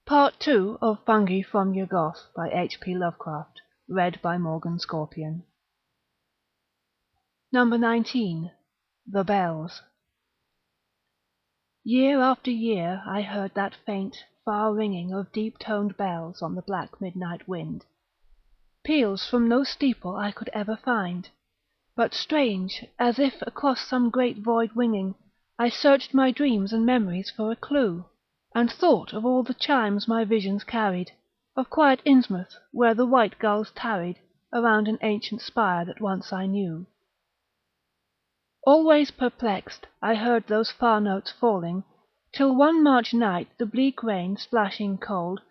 Part 2 of Fungi from Yuggoth by H.P. Lovecraft, read by Morgan Scorpion. Number 19. The Bells. Year after year I heard that faint, far ringing of deep-toned bells on the black midnight wind. Peals from no steeple I could ever find, but strange, as if across some great void winging, I searched my dreams and memories for a clue, and thought of all the chimes my visions carried, of quiet Innsmouth, where the white gulls tarried around an ancient spire that once I knew. Always perplexed, I heard those far notes falling, till one March night the bleak rain, splashing cold,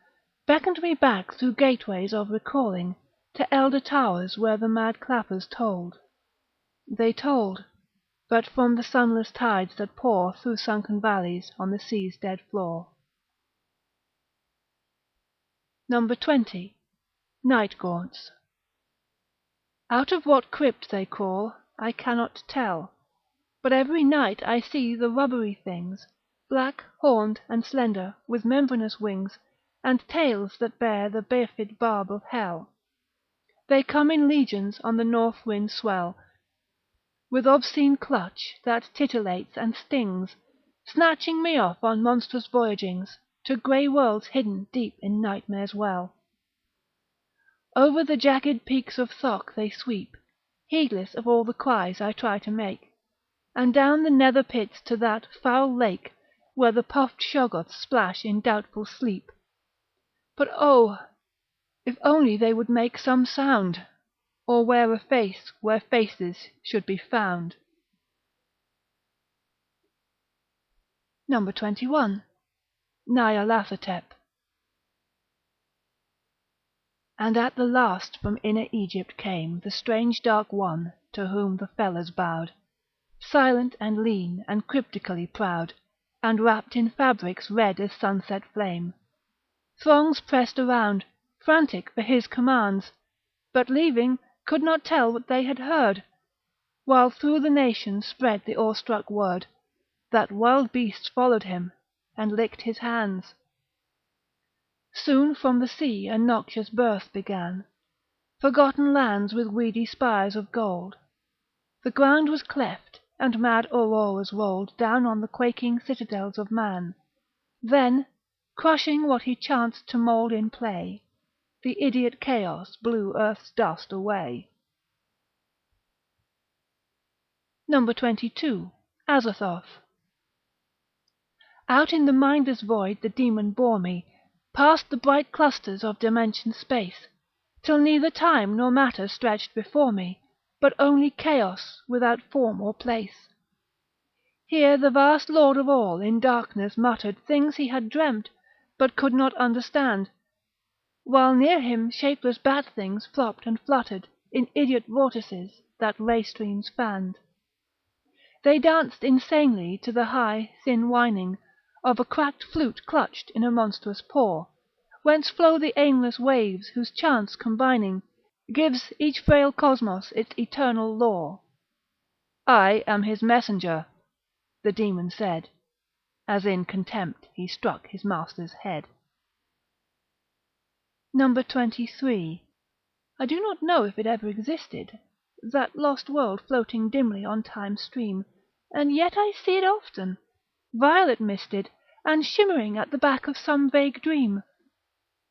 beckoned me back through gateways of recalling, to elder towers where the mad clappers tolled. They tolled, but from the sunless tides that pour through sunken valleys on the sea's dead floor. Number 20. Night Gaunts. Out of what crypt they crawl, I cannot tell, but every night I see the rubbery things, black, horned, and slender, with membranous wings, and tails that bear the bifid barb of hell. They come in legions on the north wind's swell, with obscene clutch that titillates and stings, snatching me off on monstrous voyagings, to grey worlds hidden deep in nightmare's well. Over the jagged peaks of Thok they sweep, heedless of all the cries I try to make, and down the nether pits to that foul lake, where the puffed Yuggoths splash in doubtful sleep. But oh, if only they would make some sound, or wear a face where faces should be found. Number 21. Nyarlathotep. And at the last from inner Egypt came the strange dark one to whom the fellahs bowed, silent and lean and cryptically proud, and wrapped in fabrics red as sunset flame. Throngs pressed around, frantic for his commands, but leaving could not tell what they had heard, while through the nation spread the awestruck word, that wild beasts followed him, and licked his hands. Soon from the sea a noxious birth began, forgotten lands with weedy spires of gold. The ground was cleft, and mad auroras rolled down on the quaking citadels of man. Then, crushing what he chanced to mould in play, the idiot chaos blew earth's dust away. Number 22. Azathoth. Out in the mindless void the demon bore me, past the bright clusters of dimension space, till neither time nor matter stretched before me, but only chaos without form or place. Here the vast Lord of all in darkness muttered things he had dreamt, but could not understand, while near him shapeless bat things flopped and fluttered in idiot vortices that ray streams fanned. They danced insanely to the high, thin whining of a cracked flute clutched in a monstrous paw, whence flow the aimless waves whose chance combining gives each frail cosmos its eternal law. I am his messenger, the demon said, as in contempt he struck his master's head. Number 23. I do not know if it ever existed, that lost world floating dimly on time's stream, and yet I see it often, violet-misted, and shimmering at the back of some vague dream.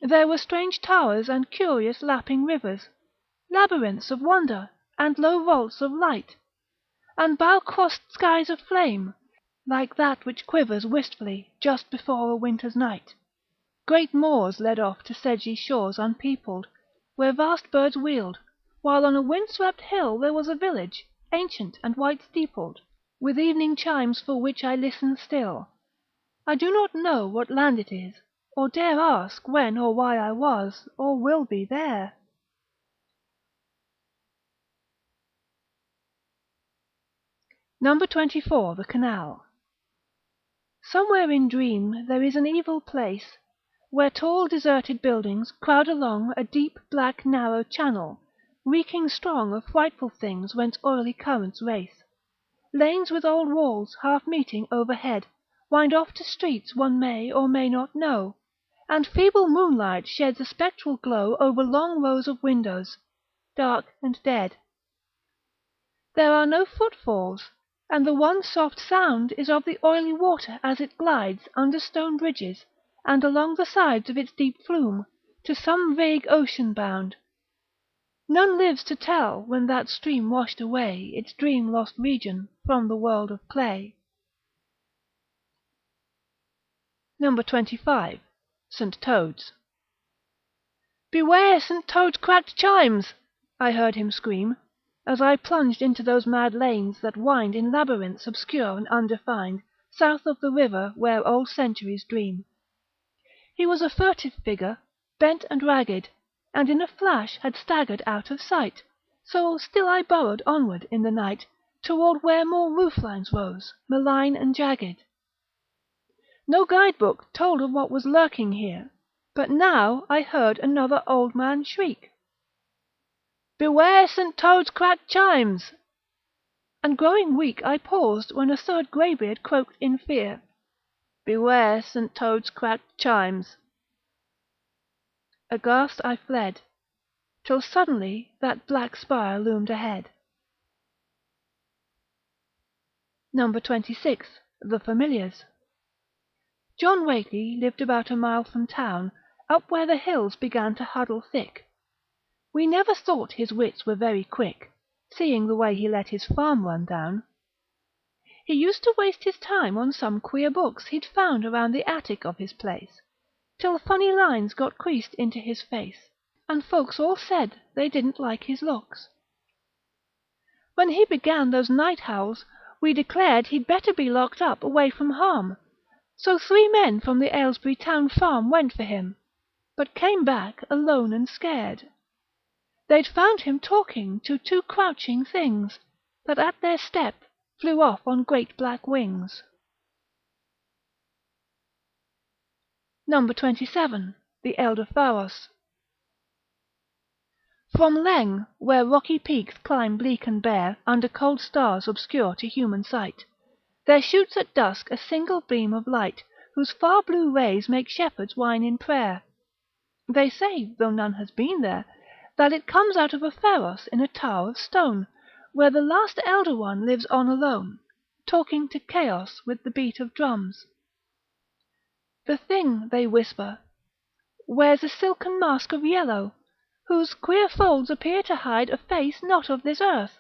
There were strange towers and curious lapping rivers, labyrinths of wonder, and low vaults of light, and bow-crossed skies of flame, like that which quivers wistfully just before a winter's night. Great moors led off to sedgy shores unpeopled, where vast birds wheeled, while on a wind-swept hill there was a village, ancient and white-steepled, with evening chimes for which I listen still. I do not know what land it is, or dare ask when or why I was, or will be there. Number 24. The Canal. Somewhere in dream there is an evil place, where tall deserted buildings crowd along a deep black narrow channel, reeking strong of frightful things whence oily currents race. Lanes with old walls half meeting overhead wind off to streets one may or may not know, and feeble moonlight sheds a spectral glow over long rows of windows, dark and dead. There are no footfalls, and the one soft sound is of the oily water as it glides under stone bridges, and along the sides of its deep flume, to some vague ocean bound. None lives to tell when that stream washed away its dream-lost region from the world of clay. No. 25. St. Toad's. "Beware St. Toad's cracked chimes!" I heard him scream, as I plunged into those mad lanes that wind in labyrinths obscure and undefined, south of the river where old centuries dream. He was a furtive figure, bent and ragged, and in a flash had staggered out of sight, so still I burrowed onward in the night, toward where more rooflines rose, malign and jagged. No guide-book told of what was lurking here, but now I heard another old man shriek, "Beware St. Toad's cracked chimes!" And growing weak I paused when a third greybeard croaked in fear, "Beware St. Toad's cracked chimes!" Aghast I fled, till suddenly that black spire loomed ahead. No. 26. The Familiars. John Whately lived about a mile from town, up where the hills began to huddle thick. We never thought his wits were very quick, seeing the way he let his farm run down. He used to waste his time on some queer books he'd found around the attic of his place, till funny lines got creased into his face, and folks all said they didn't like his looks. When he began those night howls, we declared he'd better be locked up away from harm, so 3 men from the Aylesbury town farm went for him, but came back alone and scared. They'd found him talking to 2 crouching things, that at their step flew off on great black wings. No. 27. The Elder Pharos. From Leng, where rocky peaks climb bleak and bare under cold stars obscure to human sight, there shoots at dusk a single beam of light, whose far blue rays make shepherds whine in prayer. They say, though none has been there, that it comes out of a pharos in a tower of stone, where the last Elder One lives on alone, talking to chaos with the beat of drums. The thing, they whisper, wears a silken mask of yellow, whose queer folds appear to hide a face not of this earth,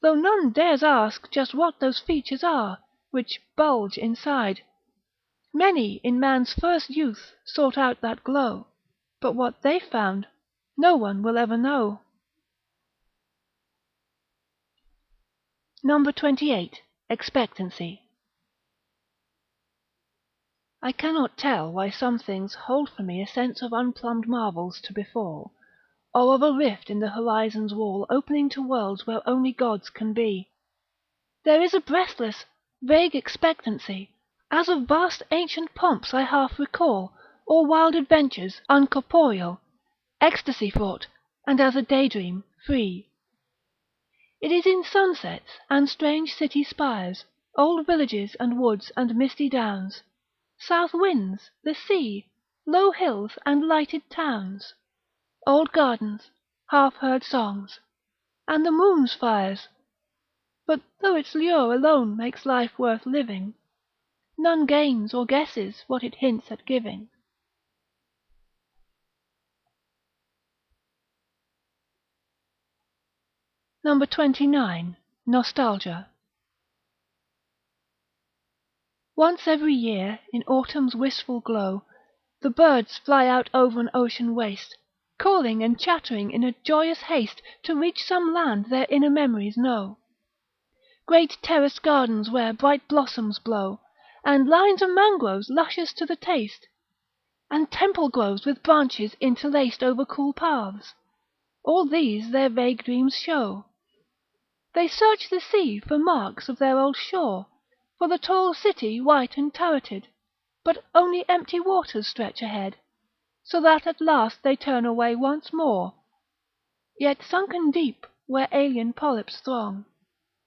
though none dares ask just what those features are, which bulge inside. Many in man's first youth sought out that glow, but what they found, no one will ever know. No. 28. Expectancy. I cannot tell why some things hold for me a sense of unplumbed marvels to befall, or of a rift in the horizon's wall opening to worlds where only gods can be. There is a breathless, vague expectancy, as of vast ancient pomps I half recall, or wild adventures uncorporeal, ecstasy fraught, and as a daydream, free. It is in sunsets and strange city spires, old villages and woods and misty downs, south winds, the sea, low hills and lighted towns, old gardens, half-heard songs, and the moon's fires. But though its lure alone makes life worth living, none gains or guesses what it hints at giving. No. 29. Nostalgia. Once every year, in autumn's wistful glow, the birds fly out over an ocean waste, calling and chattering in a joyous haste to reach some land their inner memories know. Great terraced gardens where bright blossoms blow, and lines of mangroves luscious to the taste, and temple groves with branches interlaced over cool paths, all these their vague dreams show. They search the sea for marks of their old shore, for the tall city white and turreted, but only empty waters stretch ahead, so that at last they turn away once more. Yet sunken deep, where alien polyps throng,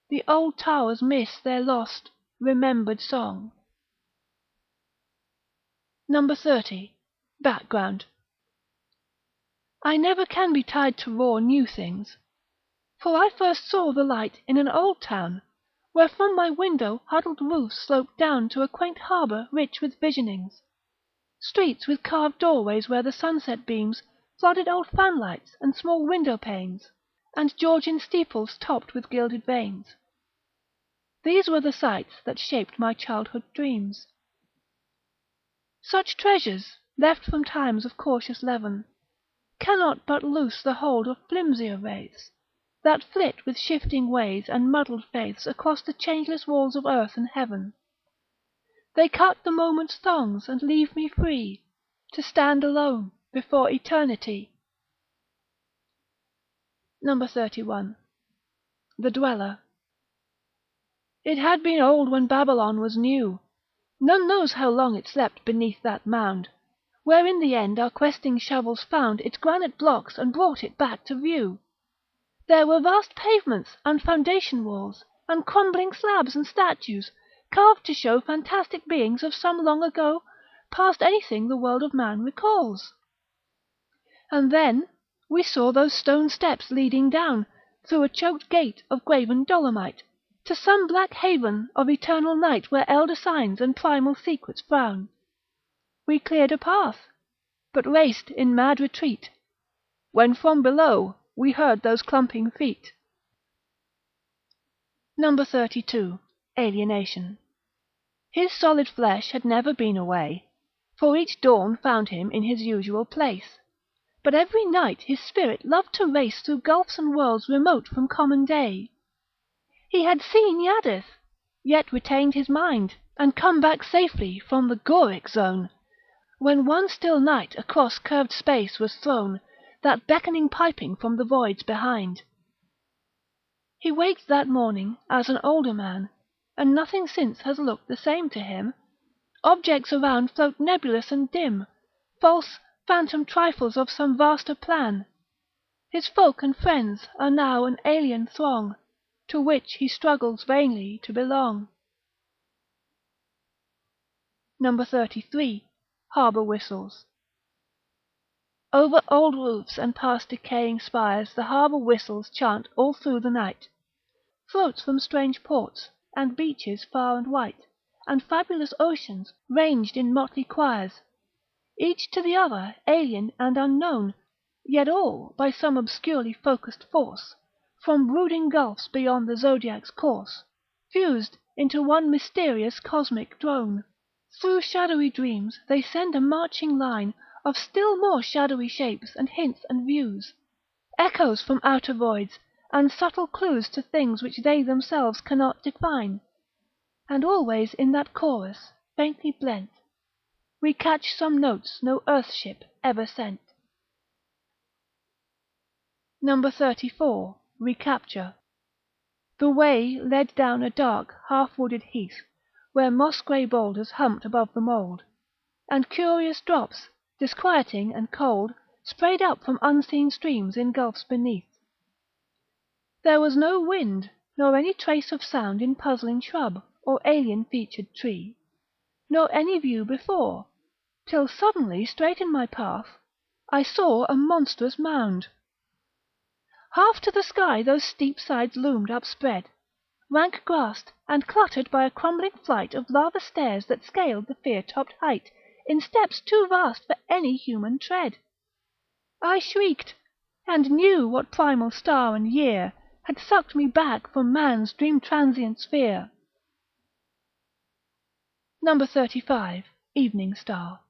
the old towers miss their lost, remembered song. No. 30. Background. I never can be tied to raw new things, for I first saw the light in an old town, where from my window huddled roofs sloped down to a quaint harbour rich with visionings, streets with carved doorways where the sunset beams flooded old fanlights and small window panes, and Georgian steeples topped with gilded vanes. These were the sights that shaped my childhood dreams. Such treasures, left from times of cautious leaven, cannot but loose the hold of flimsier wraiths, that flit with shifting ways and muddled faiths across the changeless walls of earth and heaven. They cut the moment's thongs and leave me free, to stand alone before eternity. 31. The Dweller. It had been old when Babylon was new. None knows how long it slept beneath that mound, where in the end our questing shovels found its granite blocks and brought it back to view. There were vast pavements and foundation walls, and crumbling slabs and statues, carved to show fantastic beings of some long ago, past anything the world of man recalls. And then we saw those stone steps leading down, through a choked gate of graven dolomite, to some black haven of eternal night where elder signs and primal secrets frown. We cleared a path, but raced in mad retreat, when from below we heard those clumping feet. 32. Alienation. His solid flesh had never been away, for each dawn found him in his usual place, but every night his spirit loved to race through gulfs and worlds remote from common day. He had seen Yuggoth, yet retained his mind, and come back safely from the Goric zone, when one still night across curved space was thrown, that beckoning piping from the voids behind. He waked that morning as an older man, and nothing since has looked the same to him. Objects around float nebulous and dim, false, phantom trifles of some vaster plan. His folk and friends are now an alien throng, to which he struggles vainly to belong. 33. Harbour whistles. Over old roofs and past decaying spires the harbour whistles chant all through the night. Throats from strange ports, and beaches far and white, and fabulous oceans, ranged in motley choirs, each to the other alien and unknown, yet all, by some obscurely focused force, from brooding gulfs beyond the zodiac's course, fused into one mysterious cosmic drone. Through shadowy dreams they send a marching line of still more shadowy shapes and hints and views, echoes from outer voids, and subtle clues to things which they themselves cannot define. And always in that chorus, faintly blent, we catch some notes no earth ship ever sent. 34. Recapture. The way led down a dark, half-wooded heath, where moss-grey boulders humped above the mould, and curious drops, disquieting and cold, sprayed up from unseen streams in gulfs beneath. There was no wind, nor any trace of sound in puzzling shrub, or alien-featured tree, nor any view before, till suddenly straight in my path I saw a monstrous mound. Half to the sky those steep sides loomed upspread, rank-grassed, and cluttered by a crumbling flight of lava stairs that scaled the fear-topped height in steps too vast for any human tread. I shrieked, and knew what primal star and year had sucked me back from man's dream-transient sphere. 35. Evening Star.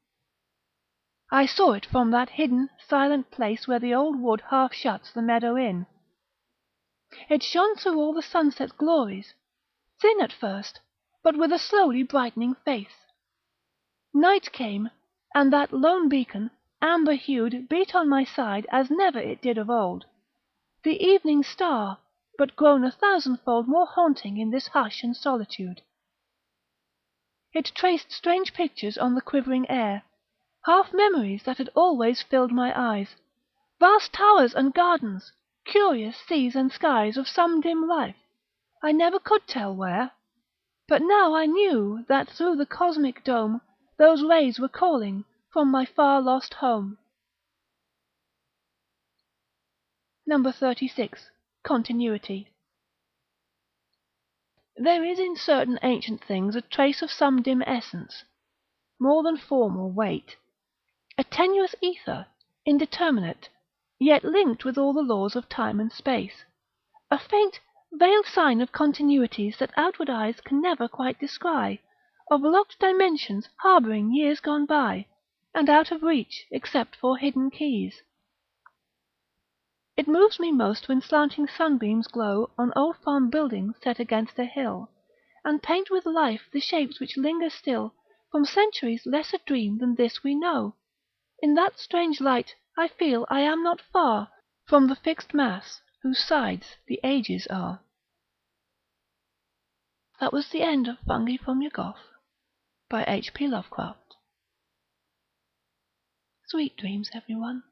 I saw it from that hidden, silent place where the old wood half shuts the meadow in. It shone through all the sunset's glories, thin at first, but with a slowly brightening face. Night came, and that lone beacon, amber-hued, beat on my side as never it did of old. The evening star, but grown 1,000-fold more haunting in this hush and solitude. It traced strange pictures on the quivering air, half memories that had always filled my eyes, vast towers and gardens, curious seas and skies of some dim life, I never could tell where, but now I knew that through the cosmic dome those rays were calling, from my far lost home. Number 36. Continuity. There is in certain ancient things a trace of some dim essence, more than form or weight, a tenuous ether, indeterminate, yet linked with all the laws of time and space, a faint, veiled sign of continuities that outward eyes can never quite descry, of locked dimensions harbouring years gone by, and out of reach except for hidden keys. It moves me most when slanting sunbeams glow on old farm buildings set against a hill, and paint with life the shapes which linger still from centuries less a dream than this we know. In that strange light I feel I am not far from the fixed mass whose sides the ages are. That was the end of Fungi from Yuggoth by H.P. Lovecraft. Sweet dreams, everyone.